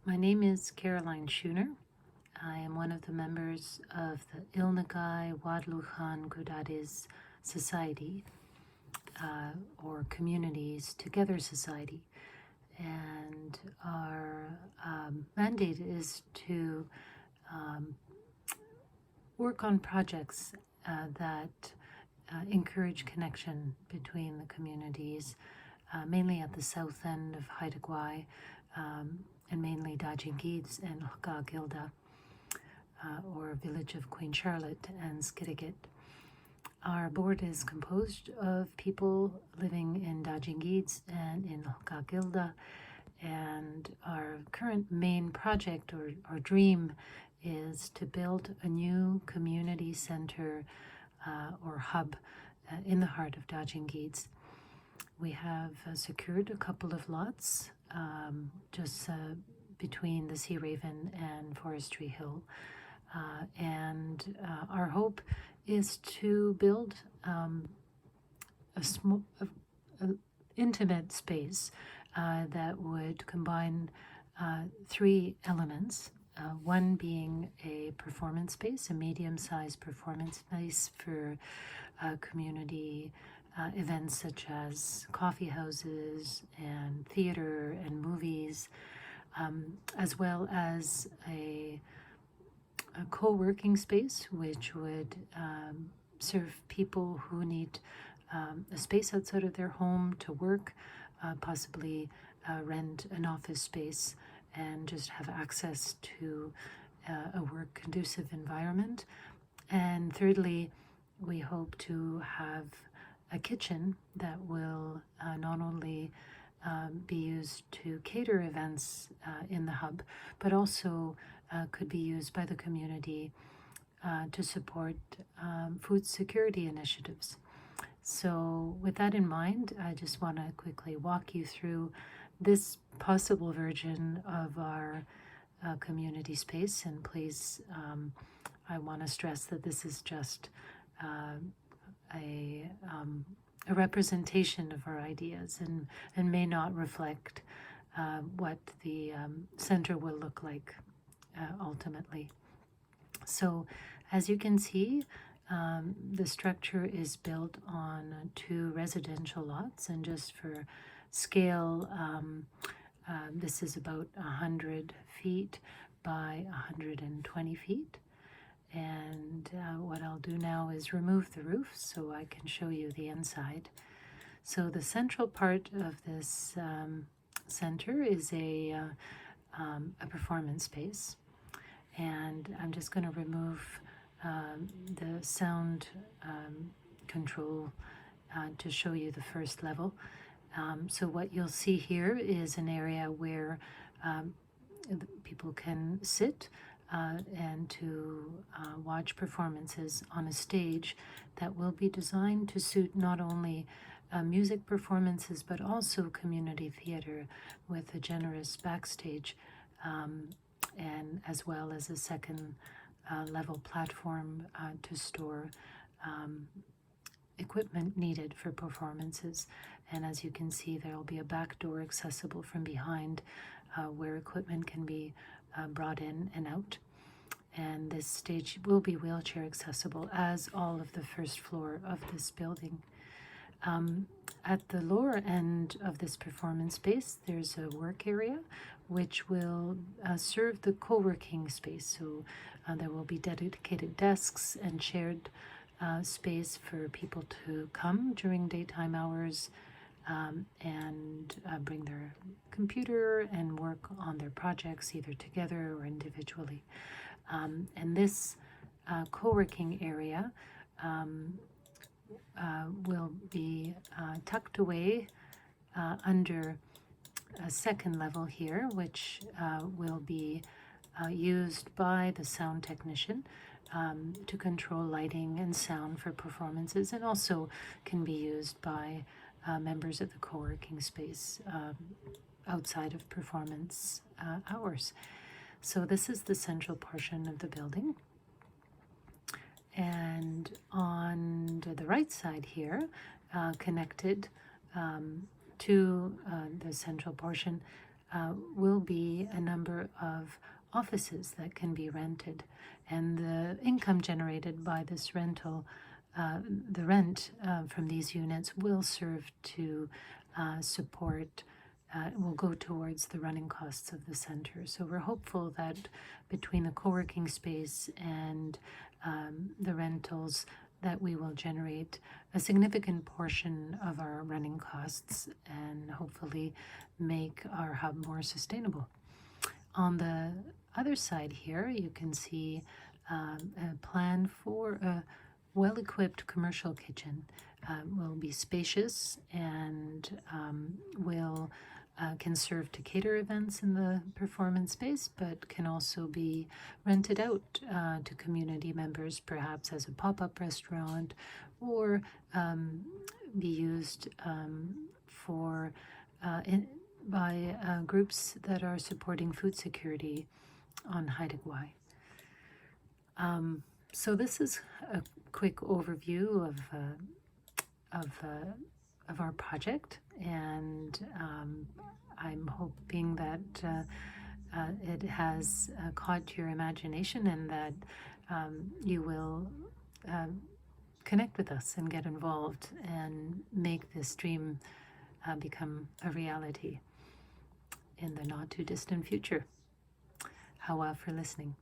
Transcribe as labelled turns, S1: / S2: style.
S1: My name is Caroline Schooner. I am one of the members of the Ilnagai Wadluchan Gudadis Society, or Communities Together Society. And our mandate is to work on projects that encourage connection between the communities, mainly at the south end of Haida Gwaii, and mainly Dajingids and Gilda, or village of Queen Charlotte and Skidegit. Our board is composed of people living in Dajingids and in Gilda, and our current main project or dream is to build a new community center or hub in the heart of Dajingids. We have secured a couple of lots just between the Sea Raven and Forestry Hill. And our hope is to build a small, intimate space that would combine three elements. One being a performance space, a medium-sized performance space for community events such as coffee houses and theater and movies, as well as a co-working space which would serve people who need a space outside of their home to work, possibly rent an office space and just have access to a work conducive environment. And thirdly, we hope to have a kitchen that will not only be used to cater events in the hub, but also could be used by the community to support food security initiatives. So with that in mind, I just want to quickly walk you through this possible version of our community space. And please, I want to stress that this is just a representation of our ideas and may not reflect what the center will look like ultimately. So as you can see, the structure is built on 2 residential lots, and just for scale, this is about 100 feet by 120 feet. And what I'll do now is remove the roof so I can show you the inside. So the central part of this center is a performance space. And I'm just going to remove the sound control to show you the first level. So what you'll see here is an area where people can sit and to watch performances on a stage that will be designed to suit not only music performances but also community theater, with a generous backstage and as well as a second level platform to store equipment needed for performances. And as you can see, there will be a back door accessible from behind where equipment can be brought in and out. And this stage will be wheelchair accessible, as all of the first floor of this building. At the lower end of this performance space, there's a work area which will serve the co-working space. So there will be dedicated desks and shared space for people to come during daytime hours and bring their computer and work on their projects either together or individually. And this co-working area will be tucked away under a second level here, which will be used by the sound technician to control lighting and sound for performances, and also can be used by members of the co-working space outside of performance hours. So this is the central portion of the building. And on the right side here, connected to the central portion, will be a number of offices that can be rented, and the income generated by this rental, the rent from these units will serve to support, will go towards the running costs of the center. So we're hopeful that between the co-working space and the rentals, that we will generate a significant portion of our running costs and hopefully make our hub more sustainable. On the other side here, you can see a plan for a well-equipped commercial kitchen. Will be spacious and can serve to cater events in the performance space, but can also be rented out to community members, perhaps as a pop-up restaurant, or be used by groups that are supporting food security on Haida Gwaii. So this is a quick overview of our project, and I'm hoping that it has caught your imagination and that you will connect with us and get involved and make this dream become a reality in the not too distant future. Hawa for listening.